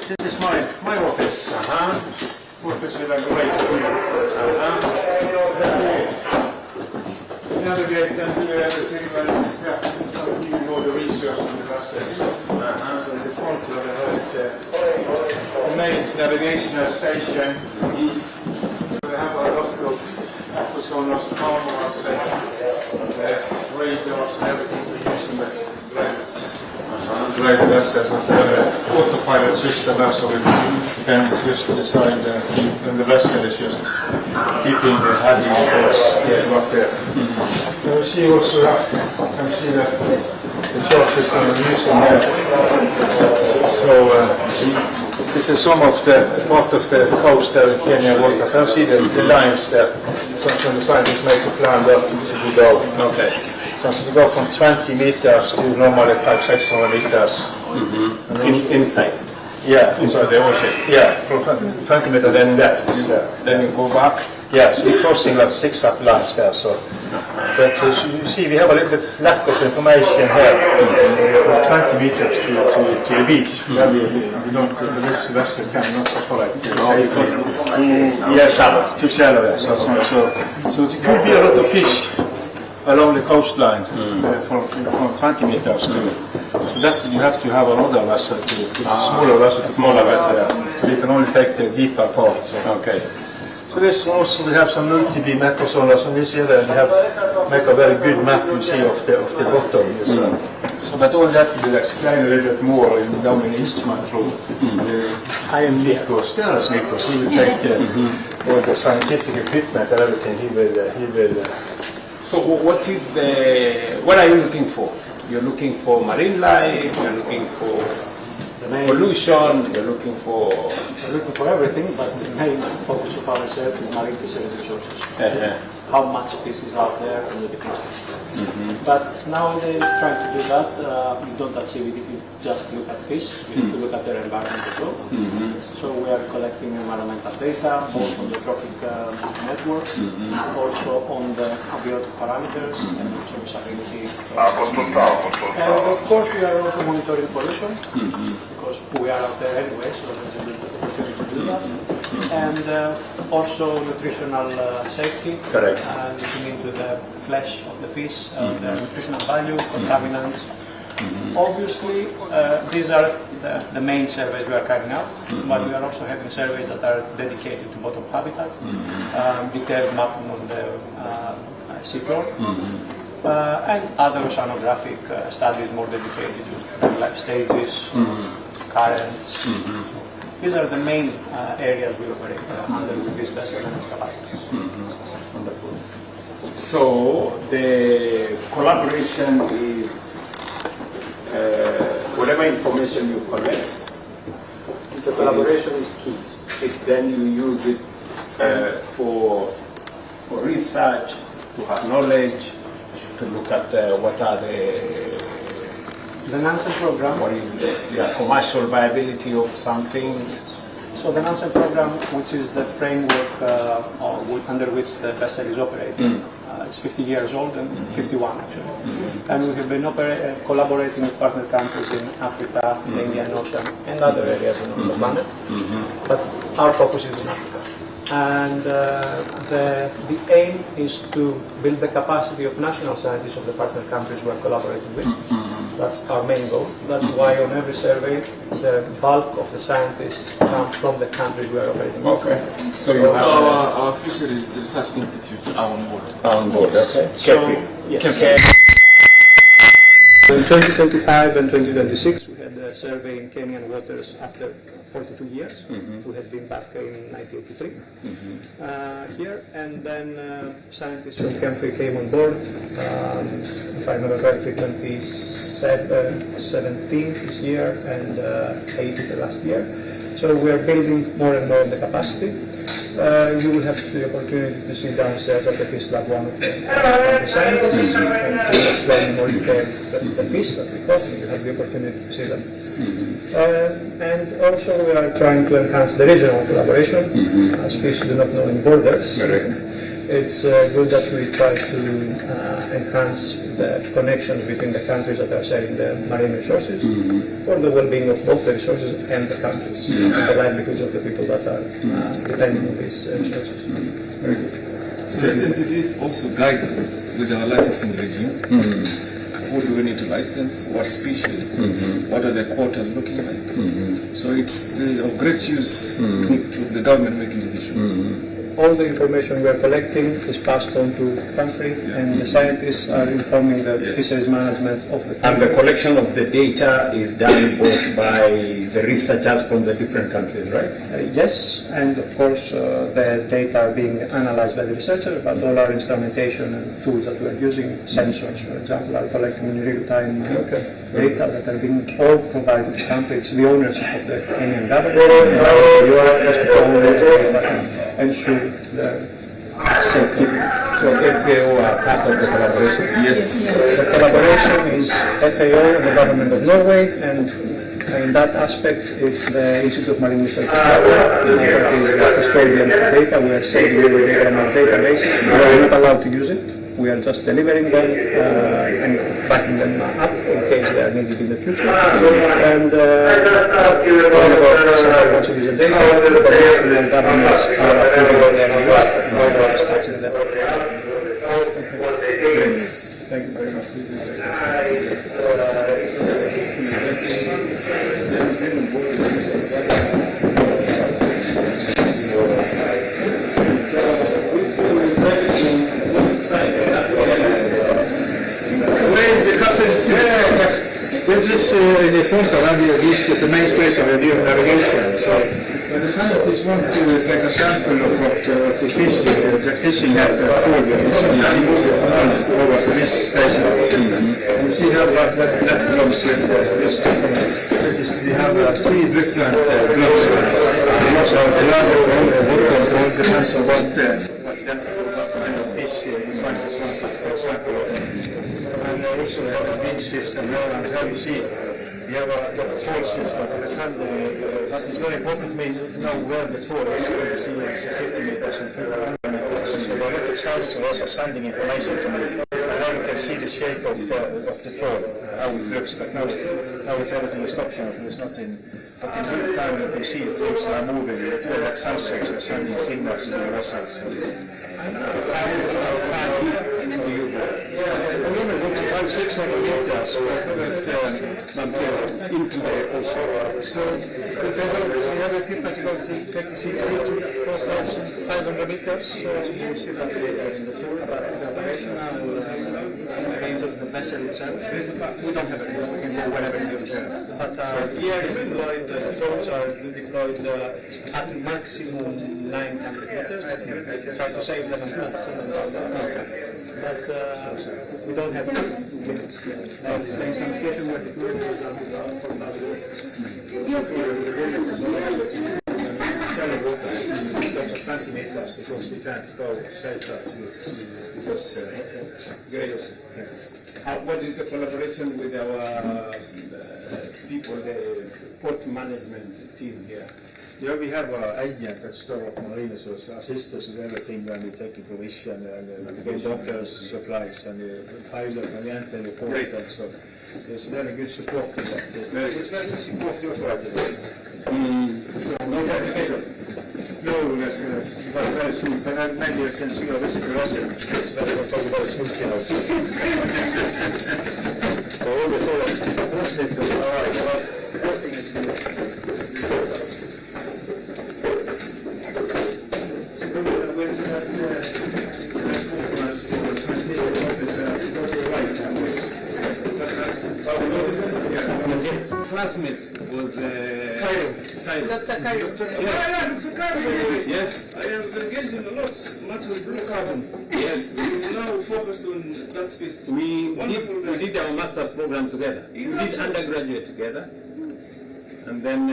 This is my office. Office with a great view. Navigate and do everything when you know the research on the vessels. So the front of the hull is the main navigational station. We have a lot of sonars, cameras, radars and everything we're using with drive vessels and autopilot system there, so we can just decide when the vessel is just keeping the heading course up there. You see also that, you can see that the chart system we're using there. So this is some of the part of the coast there in Kenya waters. You see the lines there. So when the scientists make the plan that we go. Okay. So we go from 20 meters to normally 500-600 meters. Inside? Yeah. Into the ocean? Yeah, from 20 meters in depth. Then you go back? Yeah, so we're crossing like 6 up lines there. So. But you see, we have a little bit lack of information here. From 20 meters to the beach. We don't, this vessel cannot operate safely. Yeah, shallow. It's too shallow there. So it could be a lot of fish along the coastline from 20 meters to. So that you have to have another vessel, smaller vessel. Yeah. You can only take the deeper part. So. Okay. So this also we have some multi-beam echo sonars on this area. We have make a very good map you see of the bottom. So but all that will explain a little bit more down in the instrument room. I am Nikos. There is Nikos. He will take all the scientific equipment and everything. He will. So what are you looking for? You're looking for marine life, you're looking for pollution, you're looking for... We're looking for everything, but the main focus of our research is marine fisheries resources. How much fish is out there and the different species. But nowadays, trying to do that, you don't achieve it if you just look at fish. You need to look at their environment as well. So we are collecting environmental data, both on the trophic network, also on the abiotic parameters, and also salinity. And of course, we are also monitoring pollution, because we are out there anyway, so there's a good opportunity to do that. And also nutritional safety, looking into the flesh of the fish, the nutritional value, contaminants. Obviously, these are the main surveys we are carrying out, but we are also having surveys that are dedicated to bottom habitat, detailed mapping on the seafloor, and other oceanographic studies more dedicated to life stages, currents. These are the main areas we operate under with this vessel and its capacities. Wonderful. So the collaboration is whatever information you collect. The collaboration is key. Then you use it for research, to have knowledge, to look at what are the Nansen program. What is the commercial viability of something? So the Nansen program, which is the framework under which the vessel is operating, it's 50 years old and 51 actually. And we have been collaborating with partner countries in Africa, the Indian Ocean, and other areas on the planet. But our focus is in Africa. And the aim is to build the capacity of national scientists of the partner countries we are collaborating with. That's our main goal. That's why on every survey, the bulk of the scientists come from the countries we are operating with. Okay. So our Fisheries Research Institute are on board. On board, okay. Yes. In 2025 and 2026, we had a survey in Kenyan waters after 42 years. We had been back in 1983 here, and then scientists from country came on board. If I remember correctly, 2017 this year and 80 the last year. So we are building more and more the capacity. You will have the opportunity to see downstairs at the fish lab one of the scientists and to explain in more detail the fish that we caught. You have the opportunity to see them. And also we are trying to enhance the regional collaboration, as fish do not know any borders. It's good that we try to enhance the connections between the countries that are sharing the marine resources for the well-being of both the resources and the countries and the livelihoods of the people that are depending on these resources. Very good. So license this also guides us with our licensing regime. Who do we need to license? What species? What are the quotas looking like? So it's of great use to the government making decisions. All the information we are collecting is passed on to country, and the scientists are informing the fisheries management of the country. And the collection of the data is done both by the researchers from the different countries, right? Yes, and of course the data are being analyzed by the researchers, but all our instrumentation and tools that we are using, sensors for example, are collecting in real-time data that are being all provided to the country. It's the ownership of the Kenyan government, and you are just the owners that can ensure the safekeeping. So FAO are part of the collaboration? Yes. The collaboration is FAO and the government of Norway, and in that aspect it's the Institute of Marine Research that is the custodian of the data. We are saving the data in our databases. We are not allowed to use it. We are just delivering them and backing them up in case they are needed in the future. And whenever somebody wants to use the data, the national governments are approving their use and are dispatching them. Thank you very much. This in the front of this is the main station of the navigation. So when the scientists want to take a sample of the fish, the fishing at the ford, you see, they move it over to this station. And you see how that belongs with this is, we have three different blocks. We also have blood or water control, depends on what kind of fish the scientists want to take a sample of. And also we have a beach system here, and here you see we have a toll system for the sand. That is very important for me to know where the toll is. You can see it's 50 meters and 100 meters. So there are a lot of sensors also sending information to me. And now you can see the shape of the toll, how it looks. But now it's everything is stopped here. It's not in. But in real time you can see things are moving. All that sensors are sending signals to the vessel. About 600 meters into the ocean. So we have equipment to take the sea to 4,500 meters. So you see that in the tour about the operational range of the vessel itself. We don't have it. We can go wherever we want. But here is deployed, the drones are deployed at maximum 900 meters. Try to save them and not send them down. But we don't have limits yet. There's some station where the shallow water, lots of 20 meters because we can't go safer to because graders. What is the collaboration with our people, the port management team here? Yeah, we have an agent at Store of Marine Resources, assist us with everything when we take the provision and get doctors, supplies, and the pilot and the enter the port. And so there's very good support to that. It's very good support to no complication. No, that's very soon. But maybe since you are visiting the residents, it's very good to talk about the smooth killers. So all the sort of residents are alright, but everything is good. Classmate was Cairo. Dr. Cairo. Yes, I am engaged in a lot, much with blue carbon. Yes, he is now focused on that space. We did our master's program together. We did undergraduate together. And then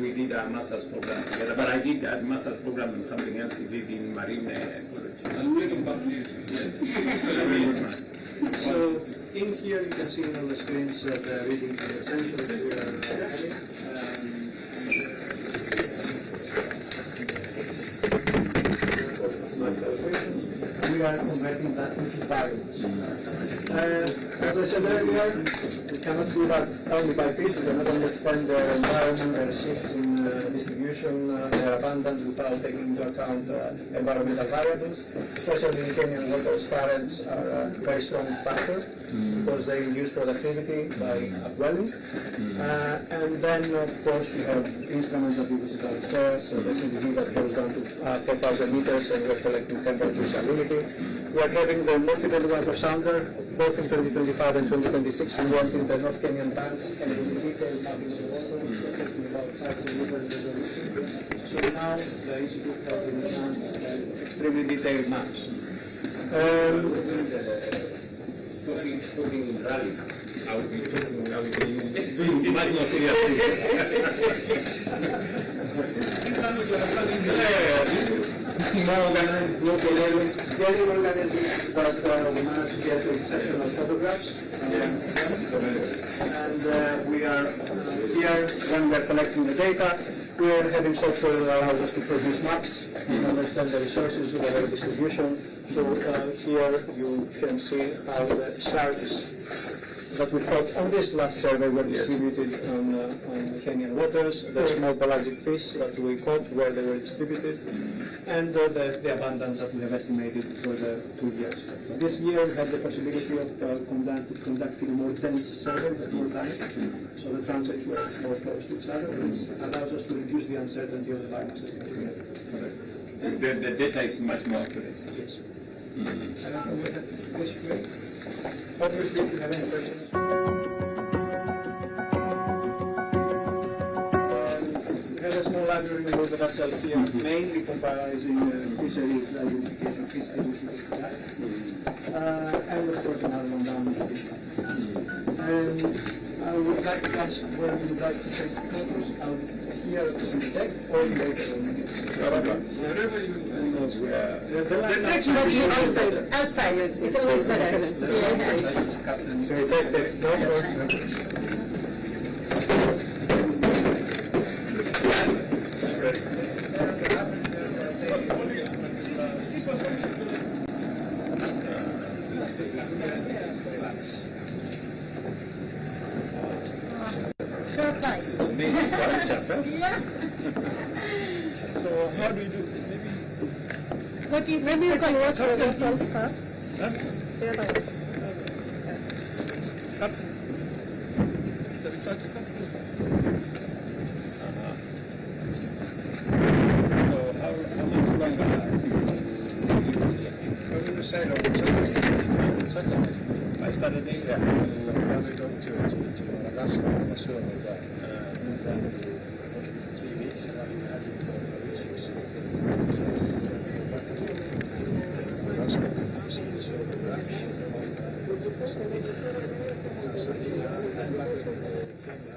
we did our master's program together. But I did a master's program in something else. He did in marine ecology. I'm reading back to you. Yes. So in here you can see on the screens the reading the essential that we are having. We are converting that into variables. As I said earlier, we cannot do that only by fish. We cannot understand their environment, their shifts in distribution, their abundance without taking into account environmental variables. Especially in Kenyan waters, currents are a very strong factor because they reduce productivity by upwelling. And then, of course, we have instruments that we use downstairs, so the CDV that goes down to 4,000 meters, and we're collecting temperature salinity. We are having the multiple water sounder, both in 2025 and 2026. We went in the North Kenyan tanks and in the detailed mapping of the water, talking about cycle river. So now the Institute has been announced extremely detailed maps. Talking in rallies, I will be doing much more serious things. More organized, local level, very organized, but we managed to get exceptional photographs. And we are here, when we are collecting the data, we are having software that allows us to produce maps and understand the resources of our distribution. So here you can see how the sharks that we thought on this last survey were distributed on Kenyan waters, the small pelagic fish that we caught, where they were distributed, and the abundance that we have estimated for the 2 years. This year we have the possibility of conducting more dense surveys at more time, so the transects were more close to each other, which allows us to reduce the uncertainty of the biomass estimation. The data is much more accurate. Yes. Obviously, if you have any questions. We have a small library with the vessel here, mainly comprising fisheries identification, fish identification, and of course another one down in the And I would like to ask where you would like to take photos out here on the deck or later on the Wherever you know where. Outside. It's always better. Sure flight. Yeah. So how do you do this? What do you think? Maybe you can watch it yourself first. Huh? The other one. Captain. The research company. So how much longer? We will sail on Saturday. By Saturday, yeah. Then we go to Madagascar on a survey there. And then for 3 weeks, and then we have it for the issues. Madagascar to see the survey there. Tanzania, and back in Kenya.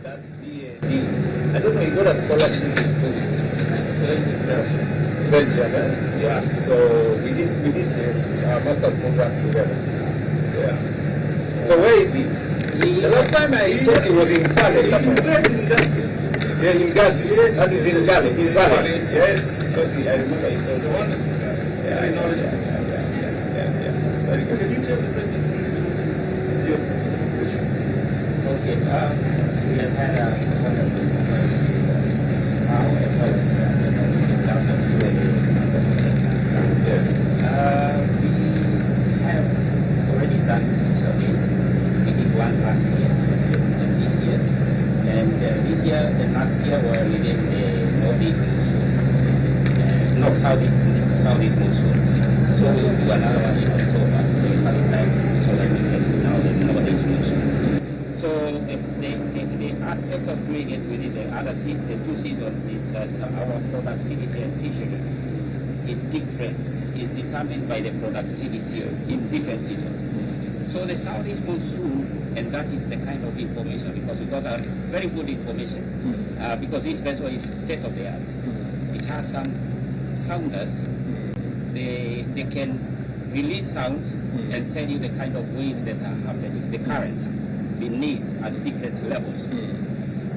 That DAD, I don't know, he got a scholarship to Belgium, yeah. So we did our master's program together. Yeah. So where is he? The last time I thought he was in Gale somewhere. Yeah, in Gazi. That is in Gale, in Valley. Yes, because I remember he told me. Yeah, I know. Yeah. Very good. Can you tell the president briefly your position? Okay, we have had a we have already done some surveys. We did one last year and this year. And this year, last year were within the northeast monsoon, no, southeast monsoon. So we will do another one in October, so that we can do now the northeast monsoon. So the aspect of doing it within the two seasons is that our productivity and fishery is different, is determined by the productivity in different seasons. So the southeast monsoon, and that is the kind of information, because we got a very good information, because this vessel is state of the art. It has some sounders. They can release sounds and tell you the kind of waves that are happening, the currents beneath at different levels.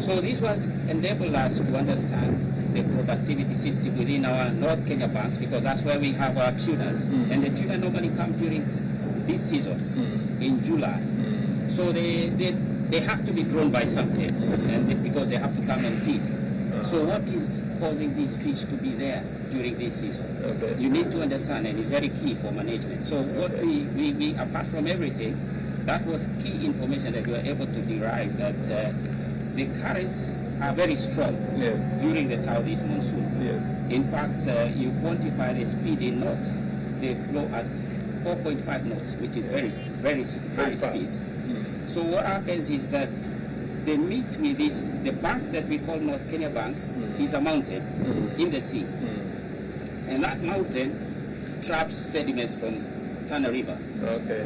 So this was enabled us to understand the productivity system within our North Kenya banks, because that's where we have our tunas, and the tuna normally come during these seasons in July. So they have to be drawn by something, and because they have to come and feed. So what is causing these fish to be there during this season? Okay. You need to understand, and it's very key for management. So what we apart from everything, that was key information that we were able to derive, that the currents are very strong during the southeast monsoon. In fact, you quantify the speed in knots, they flow at 4.5 knots, which is very high speed. So what happens is that they meet with the bank that we call North Kenya banks is a mountain in the sea. And that mountain traps sediments from Tana River,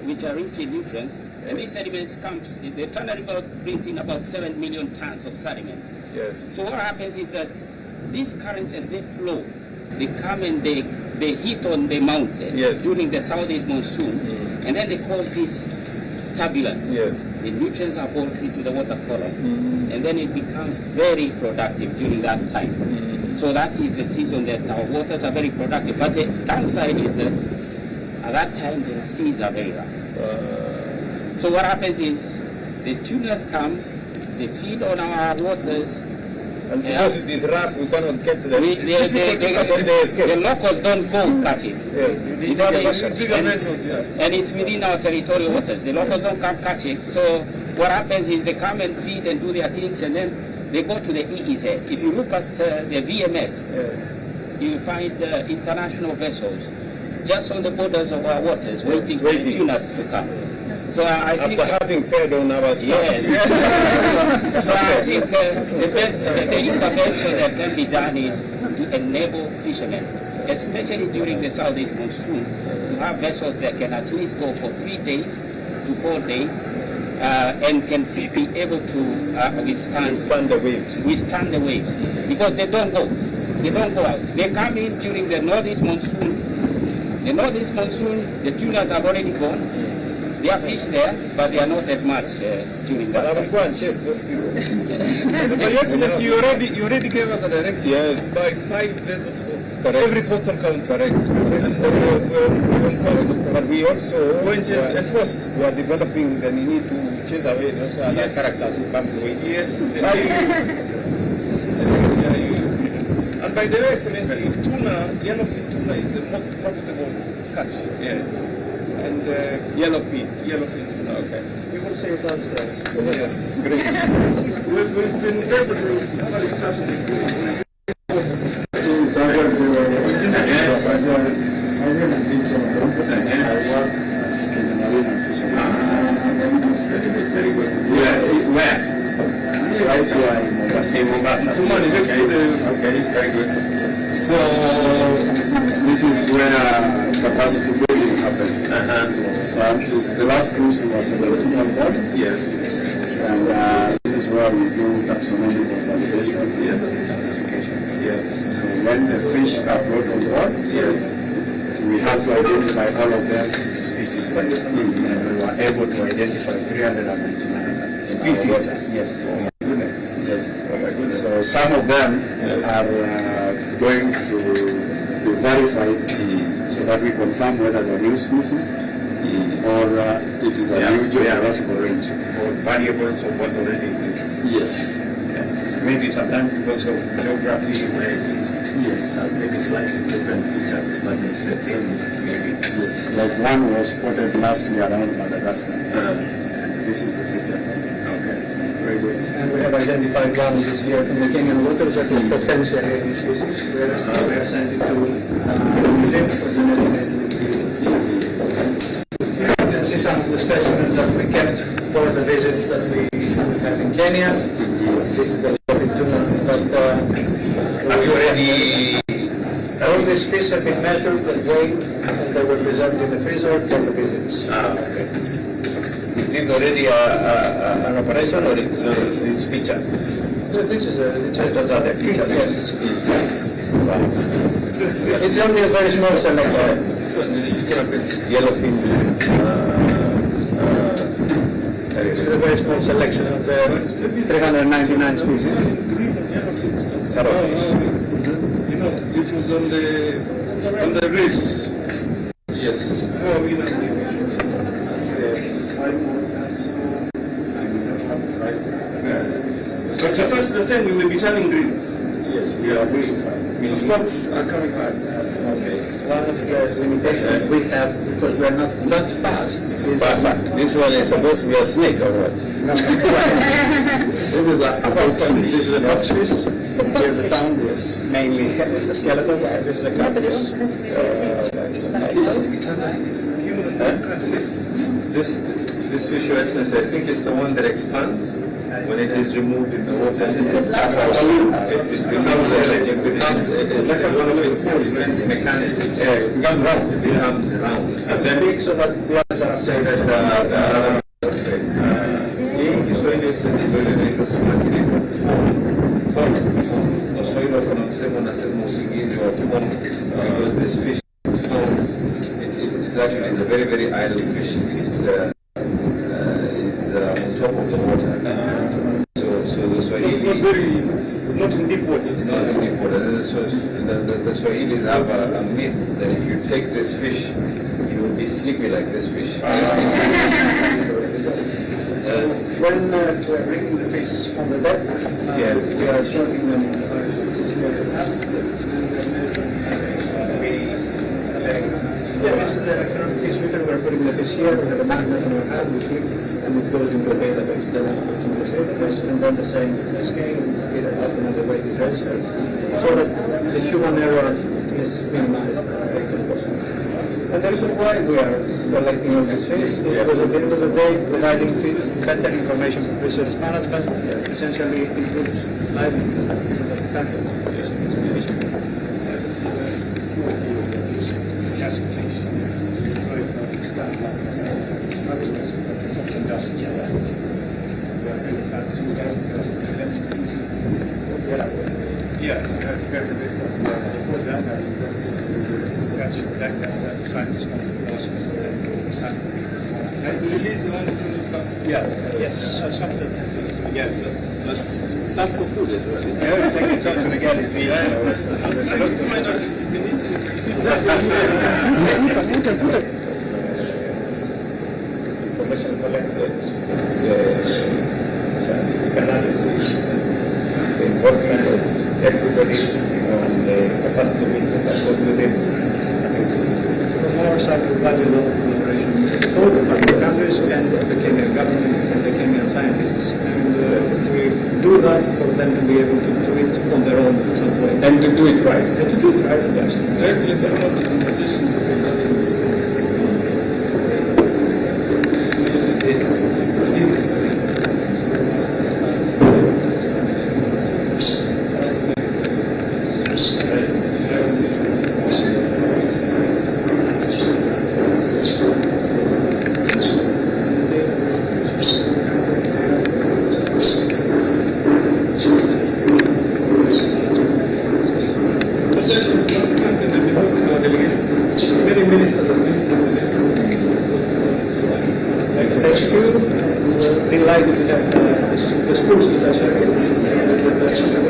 which are rich in nutrients. And these sediments comes, the Tana River brings in about 7 million tons of sediments. So what happens is that these currents, as they flow, they come and they hit on the mountain during the southeast monsoon, and then they cause this turbulence. The nutrients are poured into the water column, and then it becomes very productive during that time. So that is the season that our waters are very productive. But the downside is that at that time the seas are very rough. So what happens is the tunas come, they feed on our waters. And because it is rough, we cannot get them. The locals don't go catch it. And it's within our territorial waters. The locals don't come catch it. So what happens is they come and feed and do their things, and then they go to the EEZ. If you look at the VMS, you find international vessels just on the borders of our waters waiting for the tunas to come. So I think after having fed on our stuff. Yes. So I think the intervention that can be done is to enable fishermen, especially during the southeast monsoon, to have vessels that can at least go for 3 days to 4 days, and can be able to withstand the waves, because they don't go out. They come in during the northeast monsoon. The northeast monsoon, the tunas have already gone. There are fish there, but they are not as much during that time. Go and chase those people. But Your Excellency, you already gave us a directive by 5 vessels for every postal count. Correct. But we also enforce. We are developing the need to chase away those other characters who come to it. Yes. And by the way, Excellency, if yellowfin tuna is the most profitable catch. Yes. And yellowfin tuna. Okay. We will see it downstairs. Yeah. Great. We've been able to have a discussion. In Mombasa. Okay, very good. So this is where capacity building happened. So the last cruise was 17 on board. Yes. And this is where we do taxonomic validation. Yes. Certification. Yes. So when the fish are brought on board, yes, we have to identify all of them species. And we were able to identify 399 species. Yes. Yes. So some of them are going to be verified so that we confirm whether they're new species or it is a new geographical range. Or variables of what already exists. Yes. Okay. Maybe sometimes because of geography where it is, yes, maybe slightly different features, but it's the same maybe. Yes. Like one was spotted last year around Madagascar. This is the second one. Okay. And we have identified one this year from the Kenyan waters that is potentially a species. We are sending to museum for generating. You can see some of the specimens that we kept for the visits that we have in Kenya. This is a little bit too much, but Have you already? all these fish have been measured and weighed, and they were preserved in the freezer for the visits. Okay. Is this already an operation or it's features? So this is Those are the features. Yes. Right. It's only a very small selection. This one is yellow fins. This is a very small selection of 399 species. Sarrowfish. You know, it was on the reefs. Yes. Oh, you know. But the first the same, we will be turning green. Yes, we are waiting for it. So stocks are coming back. Okay. One of the limitations we have, because we are not that fast, is This one is supposed to be a snake or what? this is a boxfish. Hear the sound is mainly the skeleton. This is a catfish. It has a human different face. This fish, Your Excellency, I think it's the one that expands when it is removed in the water. It becomes like one of its mechanics. It becomes round. It becomes round. And then So that's the other say that Kiswahili inaitwa samaki Waswahili wanasema unasema usingizi wa pombe because this fish is it's actually a very very idle fish. It's on top of the water. So the Swahili It's not in deep water. it's not in deep water. The Swahilis have a myth that if you take this fish, you will be sleepy like this fish. When we are bringing the fish from the deck, Yes. we are showing them various species here. This is the current fish meter. We are putting the fish here. We have a magnet in our hand. We click, and it goes into a database. Then it goes into the database, and then the same scale, it up another way is registered, so that the human error is minimized as much as possible. And the reason why we are collecting all these fish is because at the end of the day, providing better information for research management essentially improves life of the country. Yes, very difficult. Before that, that scientists want to ask and release the one yes, something. Yeah, that's some for food as well. Yeah, take it up and again, it's information collected, scientific analysis, the involvement of everybody, and the capacity building that goes with it. I think From our side, we value a lot of collaboration both from the countries and the Kenyan government and the Kenyan scientists, and we do that for them to be able to do it on their own at some point. and to do it right. And to do it right, yes. So Excellency, one of the conversations that we're having in this conference many ministers have visited Thank you. We're delighted to have the schools especially with